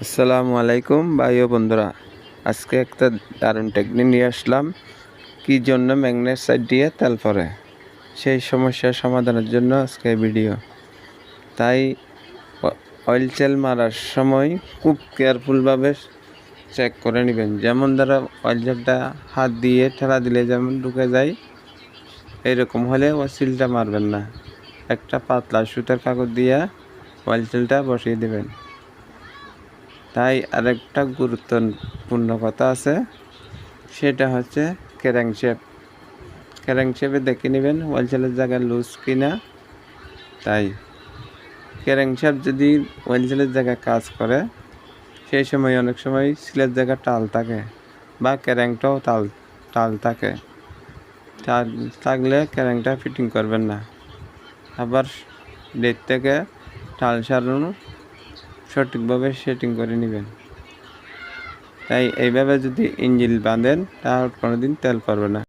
আসসালামু আলাইকুম ভাই ও বন্ধুরা, আজকে একটা দারুণ টেকনিক নিয়ে আসলাম। কি জন্য ম্যাগনেট সাইড দিয়ে তেল পড়ে, সেই সমস্যার সমাধানের জন্য আজকে ভিডিও। তাই অয়েল তেল মারার সময় খুব কেয়ারফুলভাবে চেক করে নেবেন। যেমন ধরো অয়েল তেলটা হাত দিয়ে ঠেলা দিলে যেমন ঢুকে যায়, এইরকম হলে সিলটা মারবেন না। একটা পাতলা সুতার কাগজ দিয়ে অয়েল তেলটা বসিয়ে দেবেন। তাই আরেকটা গুরুত্বপূর্ণ কথা আছে, সেটা হচ্ছে ক্যারেংশেপে দেখে নেবেন অয়েল তেলের জায়গায় লুজ কিনা। তাই ক্যারেংশেপ যদি অয়েল তেলের জায়গায় কাজ করে, সেই সময় অনেক সময় সিলের জায়গায় টাল থাকে বা ক্যারেংটাও টাল থাকে। টাল থাকলে ক্যারেংটা ফিটিং করবেন না। আবার ডেট থেকে টাল সারানো সঠিকভাবে সেটিং করে নেবেন। তাই এইভাবে যদি ইঞ্জিন বাঁধেন, তাহলে কোনোদিন তেল পড়বে না।